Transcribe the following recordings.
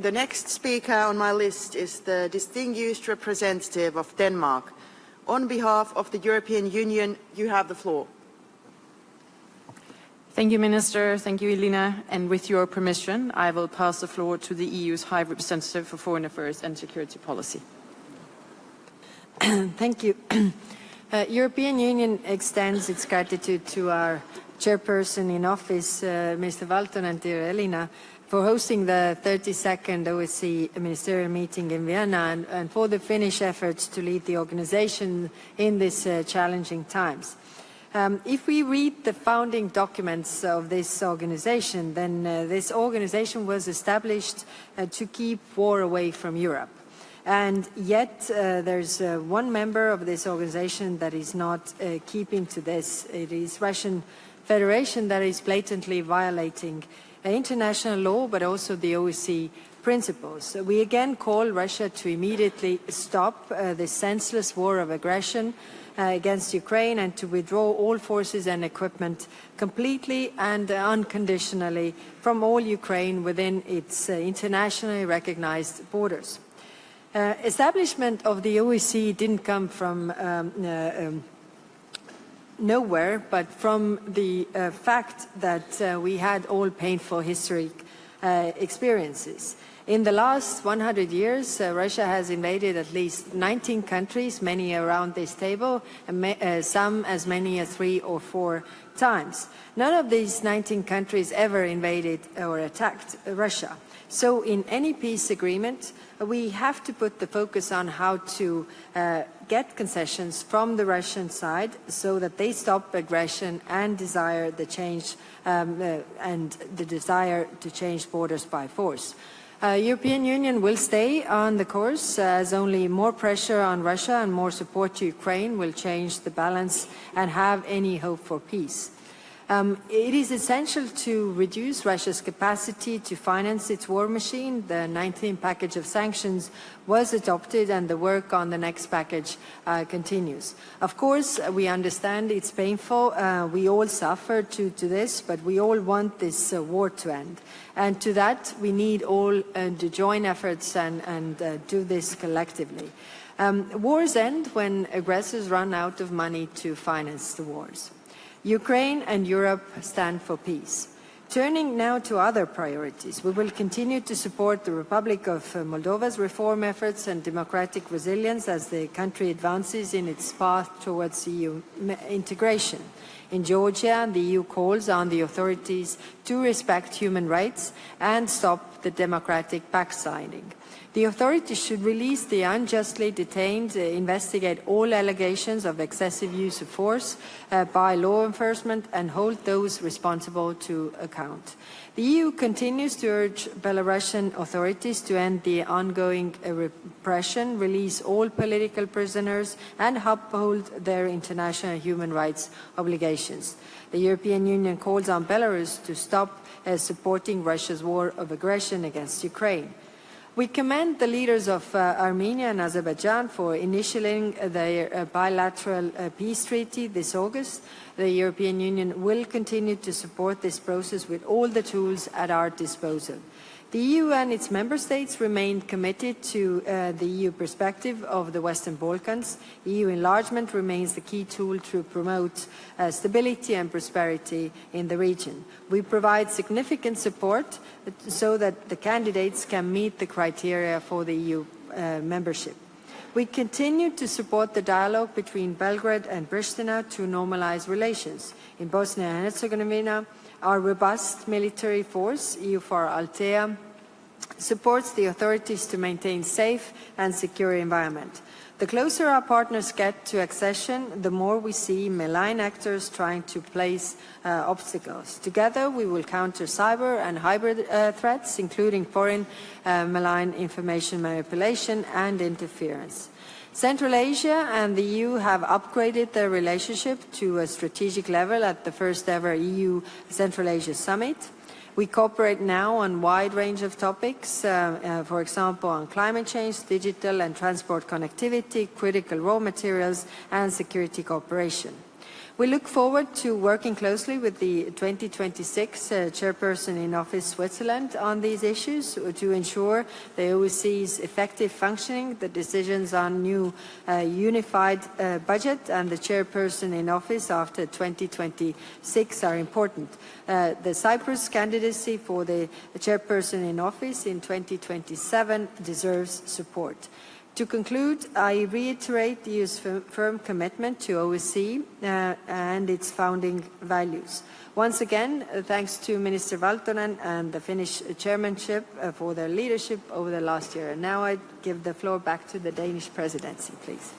The next speaker on my list is the distinguished representative of Denmark. On behalf of the European Union, you have the floor. Thank you, Minister. Thank you, Elina. And with your permission, I will pass the floor to the EU's High Representative for Foreign Affairs and Security Policy. Thank you. European Union extends its gratitude to our chairperson in office, Mr. Walton, and dear Elina, for hosting the 32nd OSCE ministerial meeting in Vienna and for the Finnish efforts to lead the organization in these challenging times. If we read the founding documents of this organization, then this organization was established to keep war away from Europe. And yet there's one member of this organization that is not keeping to this. It is Russian Federation that is blatantly violating international law, but also the OSCE principles. We again call Russia to immediately stop this senseless war of aggression against Ukraine and to withdraw all forces and equipment completely and unconditionally from all Ukraine within its internationally recognized borders. Establishment of the OSCE didn't come from nowhere, but from the fact that we had all painful historic experiences. In the last 100 years, Russia has invaded at least 19 countries, many around this table, and some as many as 3 or 4 times. None of these 19 countries ever invaded or attacked Russia. So in any peace agreement, we have to put the focus on how to get concessions from the Russian side so that they stop aggression and desire the change and the desire to change borders by force. European Union will stay on the course as only more pressure on Russia and more support to Ukraine will change the balance and have any hope for peace. It is essential to reduce Russia's capacity to finance its war machine. The 19th package of sanctions was adopted and the work on the next package continues. Of course, we understand it's painful. We all suffer to this, but we all want this war to end. And to that, we need all to join efforts and do this collectively. Wars end when aggressors run out of money to finance the wars. Ukraine and Europe stand for peace. Turning now to other priorities, we will continue to support the Republic of Moldova's reform efforts and democratic resilience as the country advances in its path towards EU integration. In Georgia, the EU calls on the authorities to respect human rights and stop the democratic backsliding. The authorities should release the unjustly detained, investigate all allegations of excessive use of force by law enforcement and hold those responsible to account. The EU continues to urge Belarusian authorities to end the ongoing repression, release all political prisoners and uphold their international human rights obligations. The European Union calls on Belarus to stop supporting Russia's war of aggression against Ukraine. We commend the leaders of Armenia and Azerbaijan for initiating their bilateral peace treaty this August. The European Union will continue to support this process with all the tools at our disposal. The EU and its member states remain committed to the EU perspective of the Western Balkans. EU enlargement remains the key tool to promote stability and prosperity in the region. We provide significant support so that the candidates can meet the criteria for the EU membership. We continue to support the dialogue between Belgrade and Pristina to normalize relations. In Bosnia and Herzegovina, our robust military force, EUFOR Althea, supports the authorities to maintain safe and secure environment. The closer our partners get to accession, the more we see malign actors trying to place obstacles. Together, we will counter cyber and hybrid threats, including foreign malign information manipulation and interference. Central Asia and the EU have upgraded their relationship to a strategic level at the first ever EU Central Asia Summit. We cooperate now on a wide range of topics, for example, on climate change, digital and transport connectivity, critical raw materials, and security cooperation. We look forward to working closely with the 2026 chairperson in office Switzerland on these issues to ensure the OSCE's effective functioning. The decisions on new unified budget and the chairperson in office after 2026 are important. The Cyprus candidacy for the chairperson in office in 2027 deserves support. To conclude, I reiterate the EU's firm commitment to OSCE and its founding values. Once again, thanks to Minister Valtonen and the Finnish chairmanship for their leadership over the last year. And now I give the floor back to the Danish presidency, please.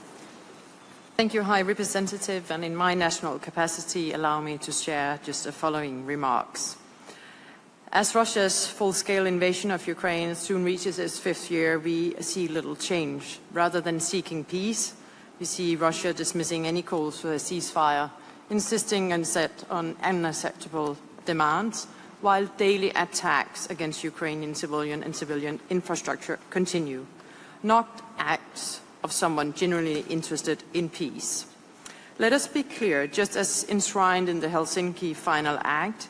Thank you, High Representative, and in my national capacity, allow me to share just the following remarks. As Russia's full-scale invasion of Ukraine soon reaches its 5th year, we see little change. Rather than seeking peace, we see Russia dismissing any calls for a ceasefire, insisting on unacceptable demands, while daily attacks against Ukrainian civilian and civilian infrastructure continue, not acts of someone genuinely interested in peace. Let us be clear, just as enshrined in the Helsinki Final Act,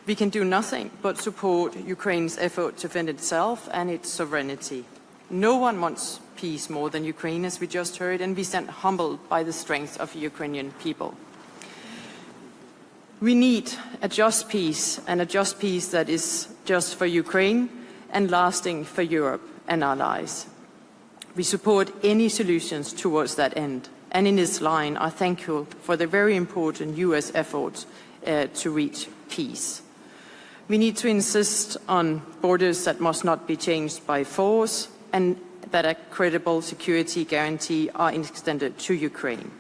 we can do nothing but support Ukraine's effort to defend itself and its sovereignty. No one wants peace more than Ukraine, as we just heard, and we stand humbled by the strength of the Ukrainian people. We need a just peace, and a just peace that is just for Ukraine and lasting for Europe and allies. We support any solutions towards that end. And in this line, I thank you for the very important US efforts to reach peace. We need to insist on borders that must not be changed by force and that a credible security guarantee are extended to Ukraine.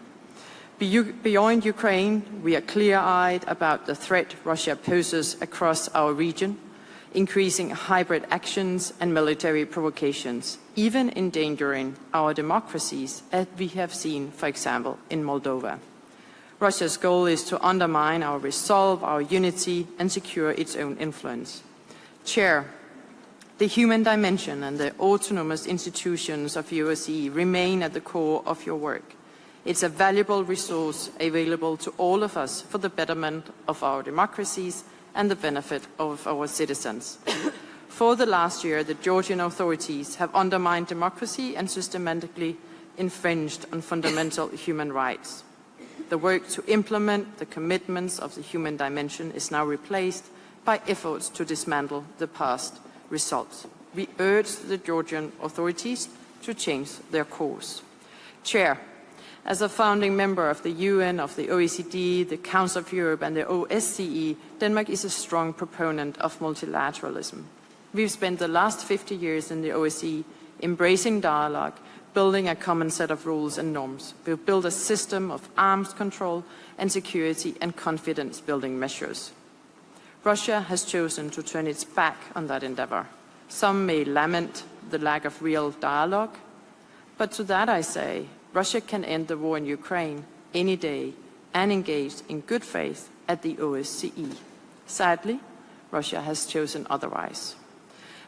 Beyond Ukraine, we are clear-eyed about the threat Russia poses across our region, increasing hybrid actions and military provocations, even endangering our democracies, as we have seen, for example, in Moldova. Russia's goal is to undermine our resolve, our unity, and secure its own influence. Chair, the human dimension and the autonomous institutions of OSCE remain at the core of your work. It's a valuable resource available to all of us for the betterment of our democracies and the benefit of our citizens. For the last year, the Georgian authorities have undermined democracy and systematically infringed on fundamental human rights. The work to implement the commitments of the human dimension is now replaced by efforts to dismantle the past results. We urge the Georgian authorities to change their course. Chair, as a founding member of the UN, of the OECD, the Council of Europe and the OSCE, Denmark is a strong proponent of multilateralism. We've spent the last 50 years in the OSCE embracing dialogue, building a common set of rules and norms. We've built a system of arms control and security and confidence-building measures. Russia has chosen to turn its back on that endeavor. Some may lament the lack of real dialogue, but to that I say, Russia can end the war in Ukraine any day and engage in good faith at the OSCE. Sadly, Russia has chosen otherwise.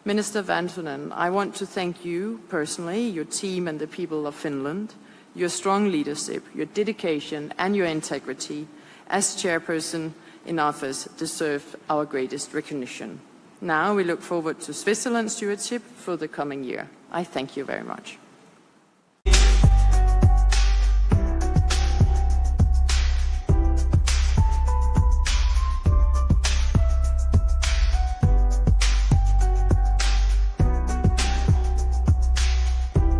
Minister Valtonen, I want to thank you personally, your team and the people of Finland, your strong leadership, your dedication and your integrity as chairperson in office deserve our greatest recognition. Now we look forward to Switzerland's stewardship for the coming year. I thank you very much.